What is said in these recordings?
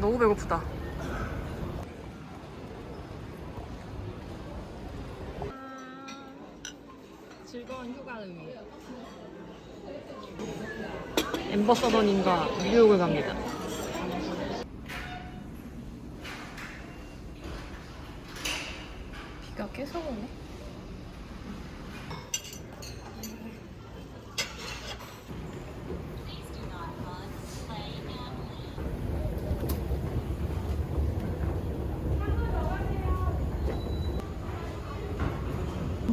너무 배고프다. 즐거운 휴가를 위해 엠버 서던님과 뉴욕을 갑니다. 비가 계속 오네.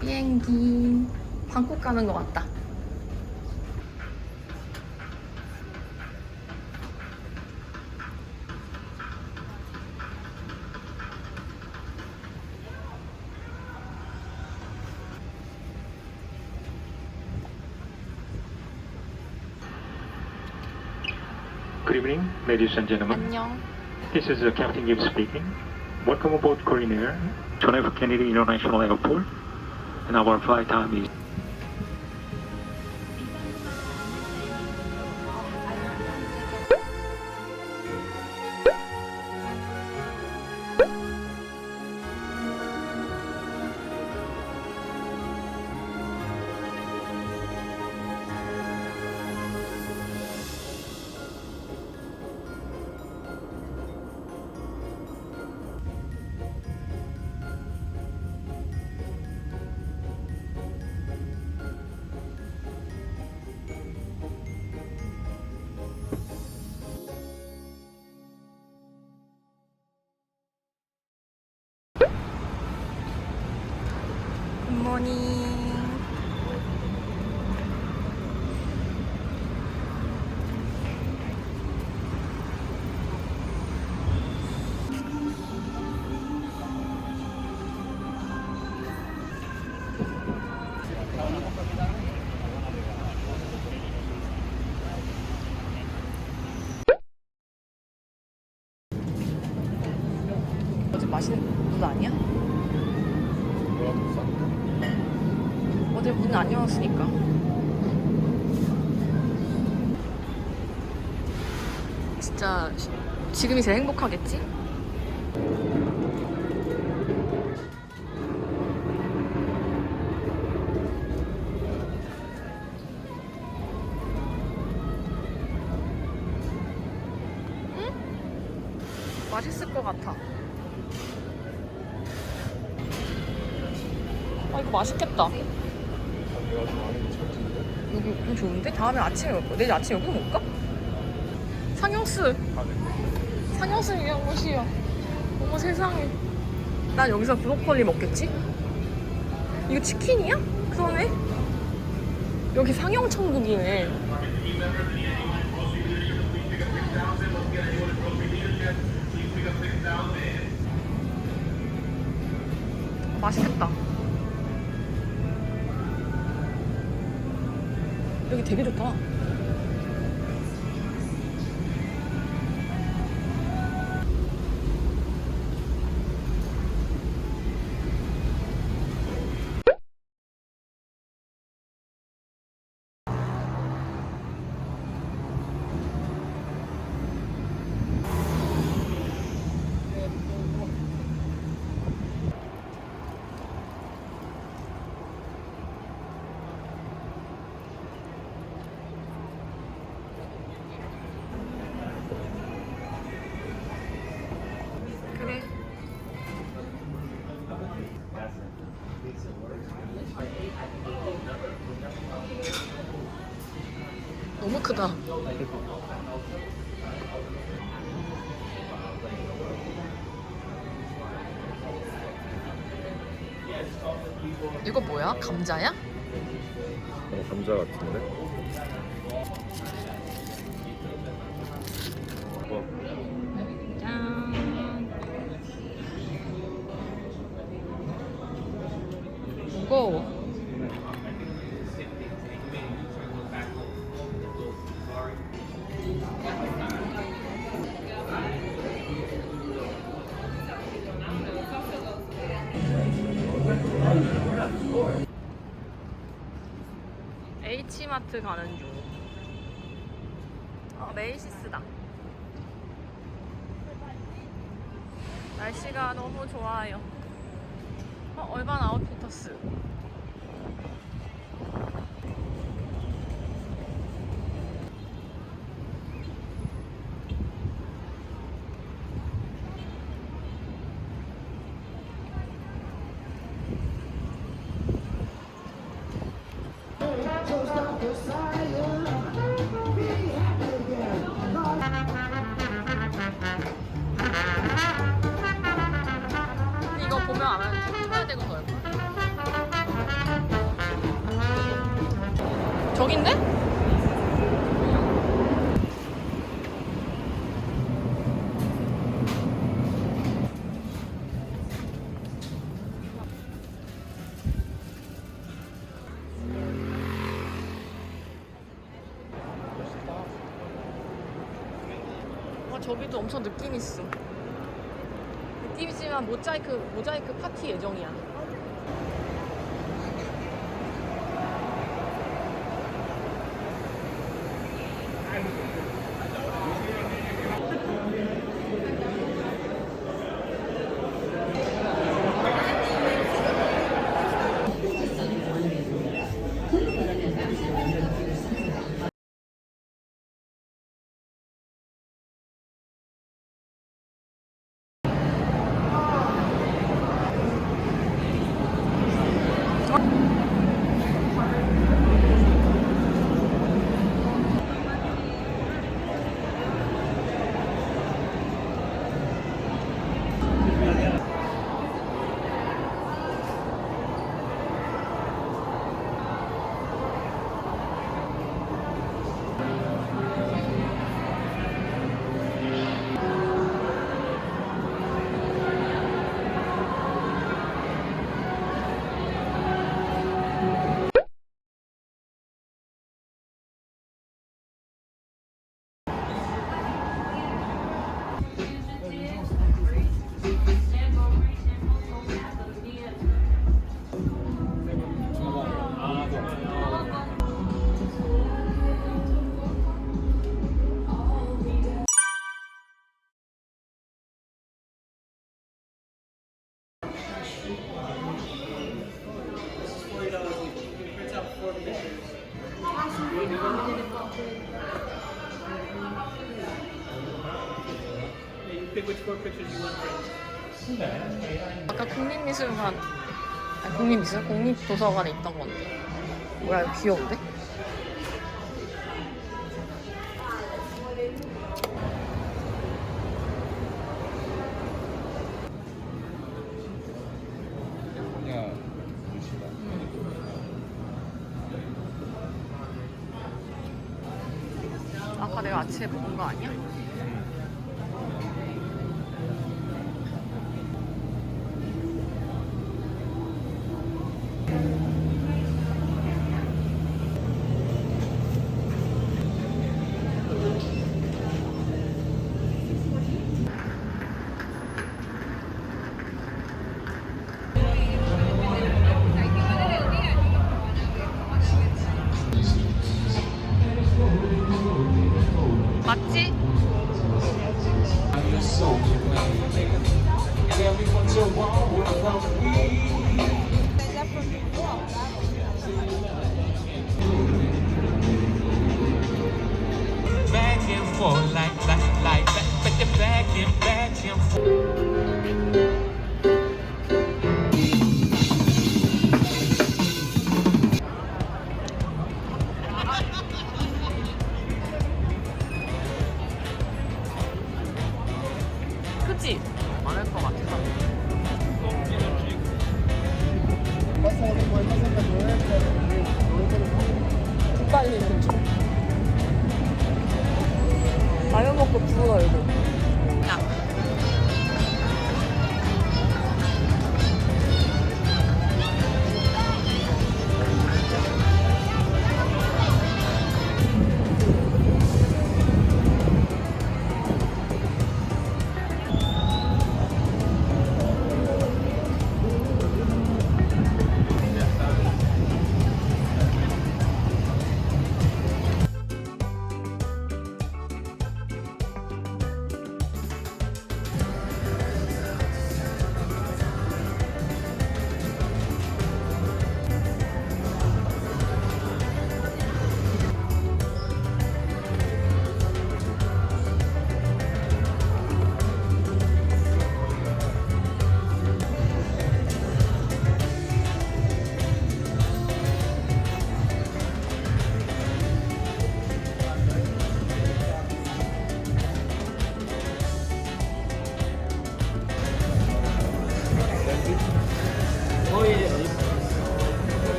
비행기 방콕 가는 것 같다. Good evening, ladies and gentlemen. 안녕. This is Captain Gibbs speaking. Welcome aboard Korean Air, John F. Kennedy International Airport, and our flight time is 굿모닝. 어제 맛있는 문 아니야? 어제 문 안 열었으니까. 진짜 지금이 제일 행복하겠지? 응? 맛있을 것 같아. 아 이거 맛있겠다. 여기 좋은데? 다음에 아침에 먹을 거야. 내일 아침에 여기 먹을까? 상영스 위한 곳이야. 어머 세상에. 난 여기서 브로콜리 먹겠지? 이거 치킨이야? 그러네. 여기 상영천국이네. 맛있겠다. 여기 되게 좋다. 그래. 너무 크다. 이거 뭐야? 감자야? 감자 같은데? 짠. 무거워. H마트 가는 중. 메이시스다. 날씨가 너무 좋아요. 얼반 아웃피터스. 이거 보면 알아요. 쳐야 되고 걸. 저긴데? 저기도 엄청 느낌 있어. 느낌이지만 모자이크 파티 예정이야. 아까 국립미술관, 아니 국립미술? 국립도서관에 있던 건데. 뭐야, 이거 귀여운데? 야, 무시다. 아까 내가 아침에 먹은 거 아니야? 맞지? Back and forth like back and forth. 그치? 많을 것 같아서. 빨리는 좀. 라면 먹고 부어 이거. 야.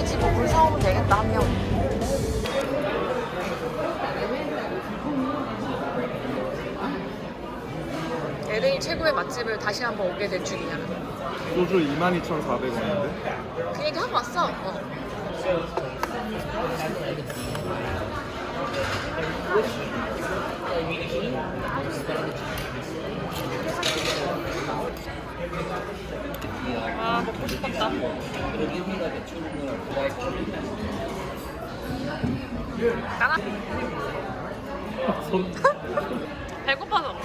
같이 뭐 물 사오면 되겠다, 한 명. LA 최고의 맛집을 다시 한번 오게 될 줄이야. 소주 22,400원인데? 그 얘기 하고 왔어. 아, 먹고 싶었다. 나나? 배고파서.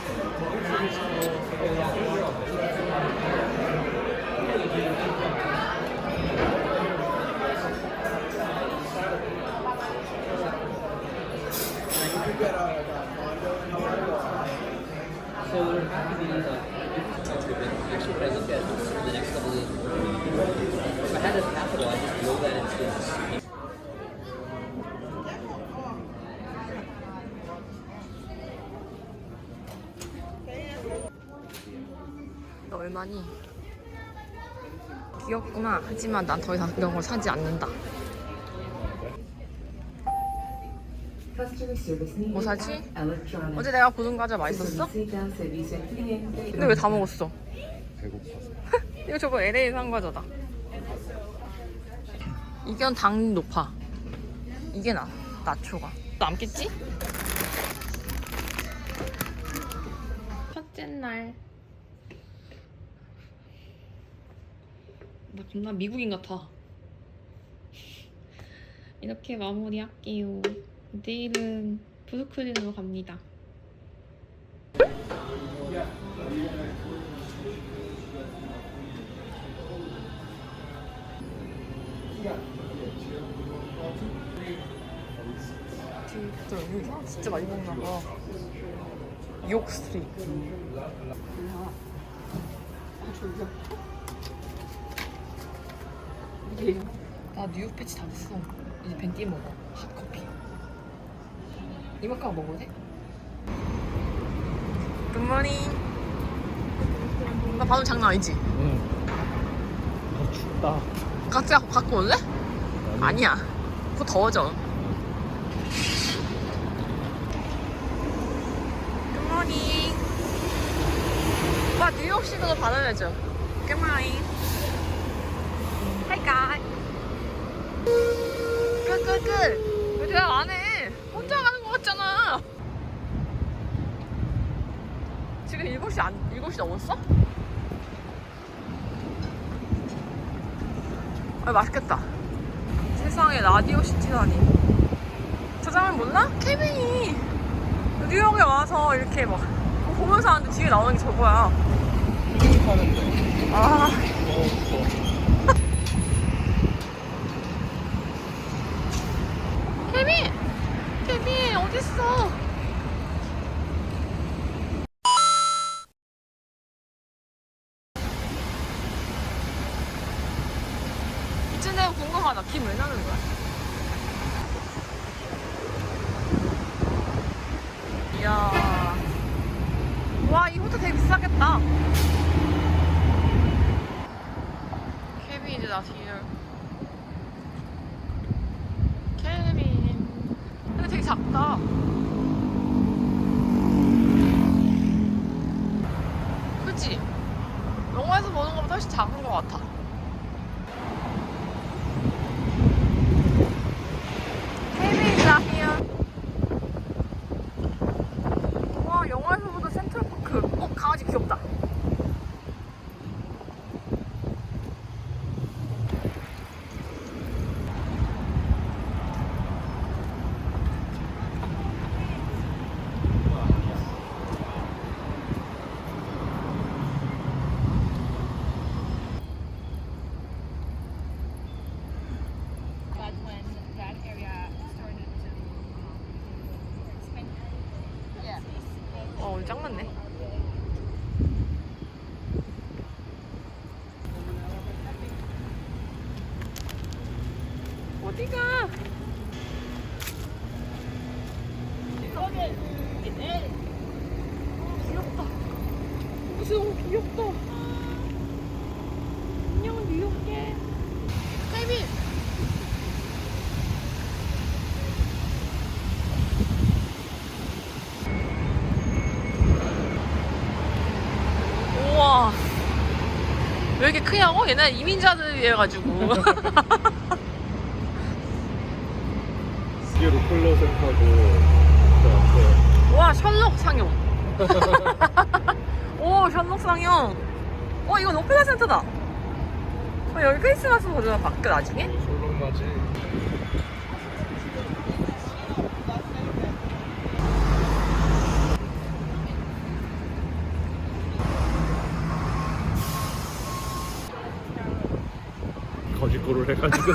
So we're happy to actually, if I look at the next couple of, if I had the capital, I'd just roll that into this. 너 얼마니? 귀엽구나. 하지만 난 더 이상 이런 걸 사지 않는다. 뭐 사지? 어제 내가 고등 과자 맛있었어? 근데 왜 다 먹었어? 배고파서. 이거 저거 LA 산 과자다. 이건 당이 높아. 이게 나초가. 남겠지? 첫째 날. 나 겁나 미국인 같아. 이렇게 마무리할게요. 내일은 브루클린으로 갑니다. 여기 진짜 많이 먹나 봐. 욕 스트리트. 나 뉴욕 패치 다 됐어. 이제 벤티 먹어. 핫커피. 이만큼 먹어도 돼? 굿모닝. 나 방금 장난 아니지? 응. 아, 춥다. 같이 갖고 올래? 아니야. 그거 더워져. 굿모닝. 와, 뉴욕식으로 받아내줘. 굿모닝. Hi guys. 끝. 왜 대답 안 해? 혼자 가는 거 같잖아. 지금 7시 넘었어? 아, 맛있겠다. 세상에 라디오 시티라니. 저 장면 몰라? 케빈이 뉴욕에 와서 이렇게 막 보면서 하는데 뒤에 나오는 게 저거야. 아. 케빈 어딨어? 이쯤 되면 궁금하다. 비 왜 나는 거야? 이야. 와, 이 호텔 되게 비싸겠다. 케빈 이제 나 뒤를. 케빈. 근데 되게 작다. 그치? 영화에서 보는 것보다 훨씬 작은 것 같아. 케빈이다, here. 와, 영화에서 보던 센트럴파크. 강아지 귀엽다. 오늘 짱 많네. 어디가? 귀엽다. 무슨 너무 귀엽다. 안녕 뉴욕에. 케빈. 얘는 이민자들이어가지고. 이게 로컬러 센터고 와, 셜록 상용. 오, 셜록 상용. 이거 오페라 센터다. 여기 크리스마스 버전 바뀌어 나중에? 솔롱맞이. 거짓골을 해가지고.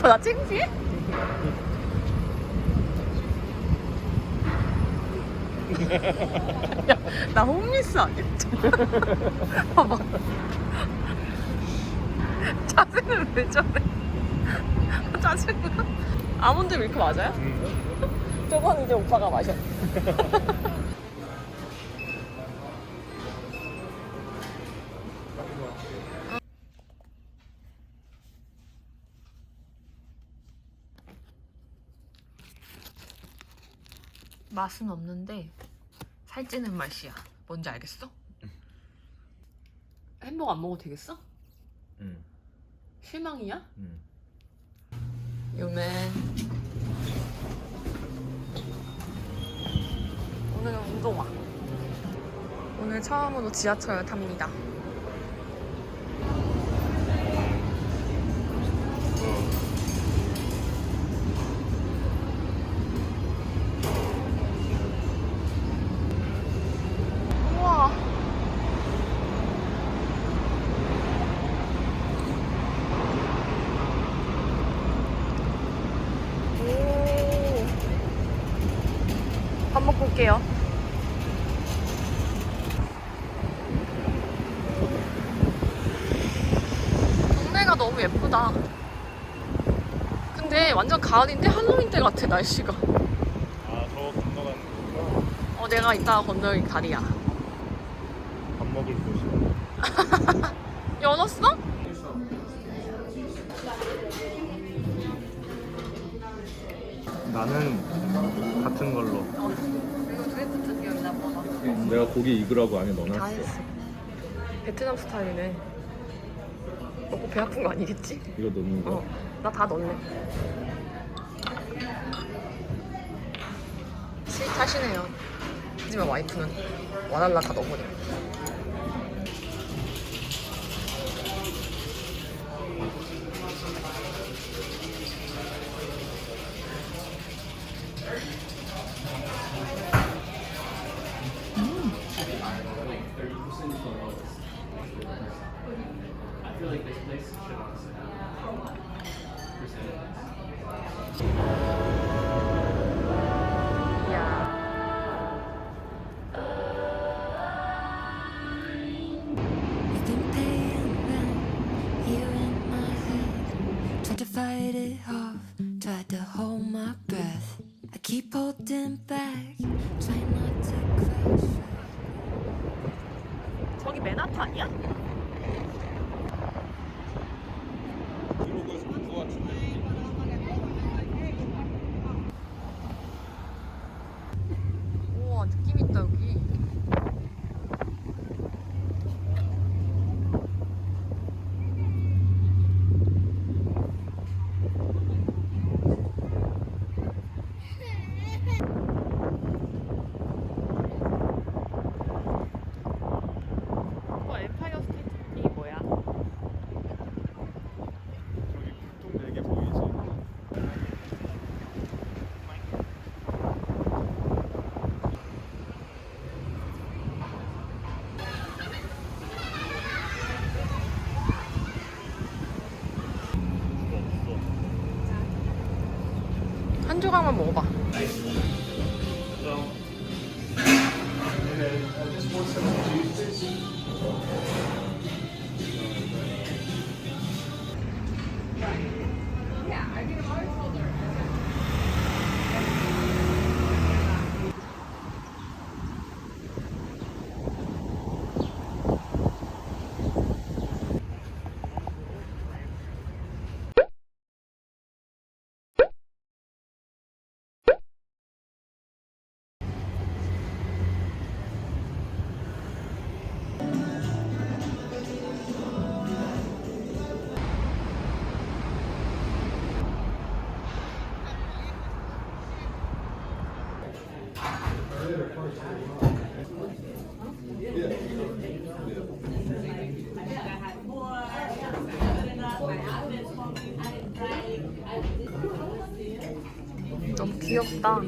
나 창피해? 야, 나 홈리스 아니야? 봐봐. 자세는 왜 저래? 짜증나. 아몬드 밀크 맞아요? 저건 이제 오빠가 마셔. 맛은 없는데 살찌는 맛이야. 뭔지 알겠어? 햄버거 안 먹어도 되겠어? 응. 실망이야? 응. 요맨. 오늘은 운동화. 오늘 처음으로 지하철 탑니다. 우와. 오. 밥 먹고 올게요. 동네가 너무 예쁘다. 근데 완전 가을인데 할로윈 때 같아, 날씨가. 아, 저거 건너가는 거구나. 내가 이따가 건널 다리야. 밥 먹을 곳이야. 열었어? 나는 같은 걸로. 이거 드리프트 기억이나 보다. 내가 고기 익으라고 안에 다 넣어놨어. 했어. 베트남 스타일이네. 먹고 배 아픈 거 아니겠지? 이거 넣는 거. 나 다 넣네. 스윗하시네요. 하지만 와이프는 와달라 다 넣어버려. You've been paying rent here in my head. Tried to fight it off, tried to hold my breath. I keep holding back, trying not to crash. 저기 맨하탄이야? 브이로그에서 본 거 같은데. 우와, 느낌 있다 여기. 엠파이어 스테이트 이게 뭐야? 저기 불통 4개 보이지? 한 조각만 먹어봐. 너무 귀엽다.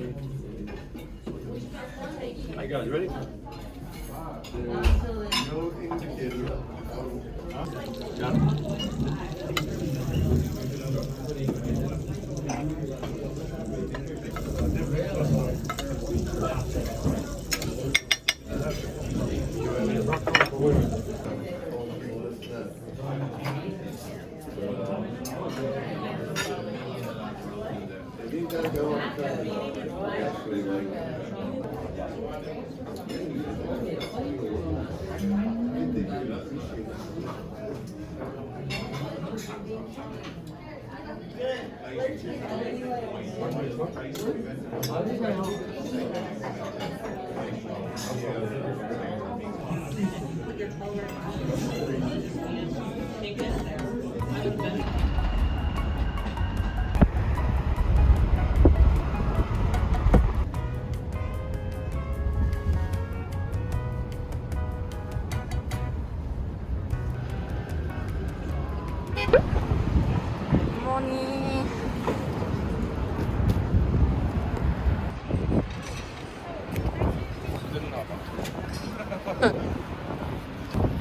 어머니.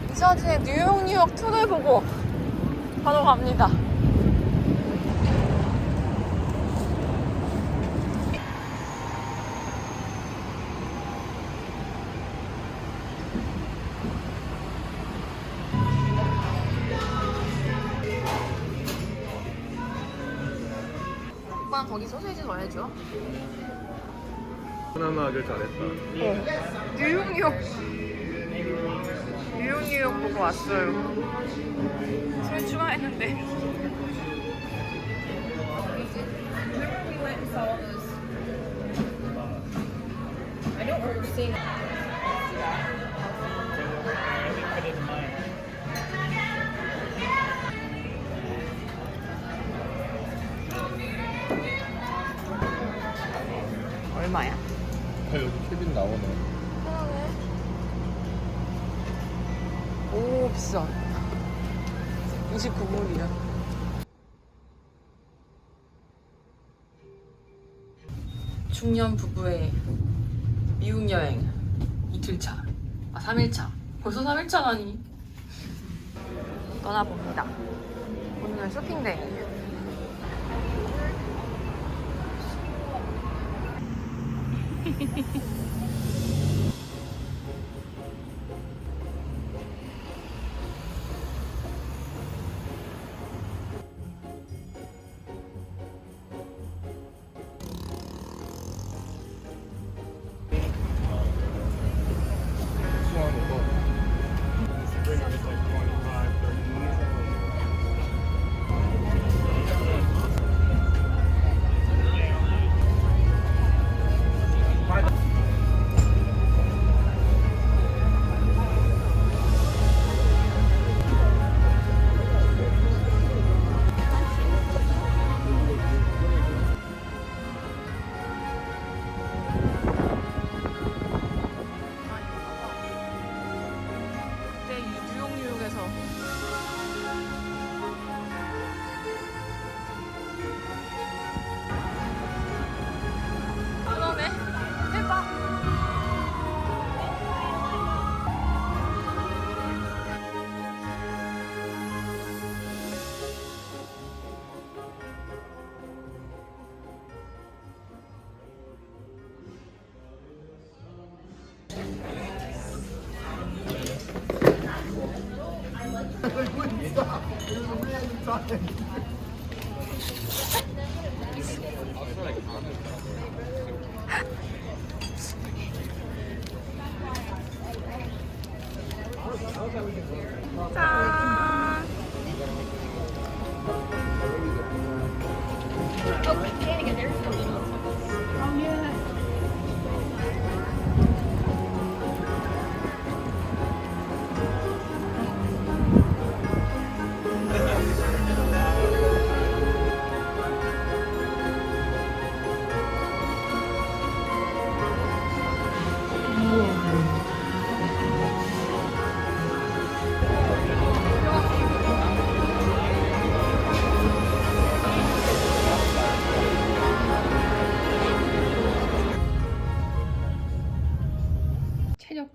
이 사진에 뉴욕 툰을 보고 바로 갑니다. 오빠 거기 소세지 더 해줘. 하나만 하길 잘했다. 뉴욕 보고 왔어요. 술 추가했는데. 얼마야? 여기 케빈 나오네. 오 비싸. 29불이야. 중년 부부의 미국 여행 이틀차. 3일차. 벌써 3일차라니. 떠나봅니다. 오늘은 쇼핑데이. 수고하는 거. 그때 뉴욕에서 그러네. 대박. 짠.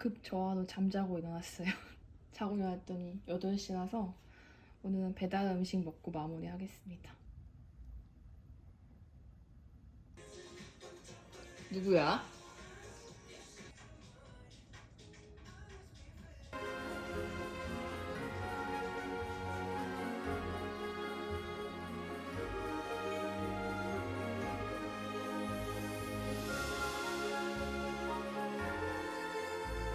급 저하로 잠자고 일어났어요. 자고 일어났더니 8시라서 오늘은 배달 음식 먹고 마무리하겠습니다. 누구야?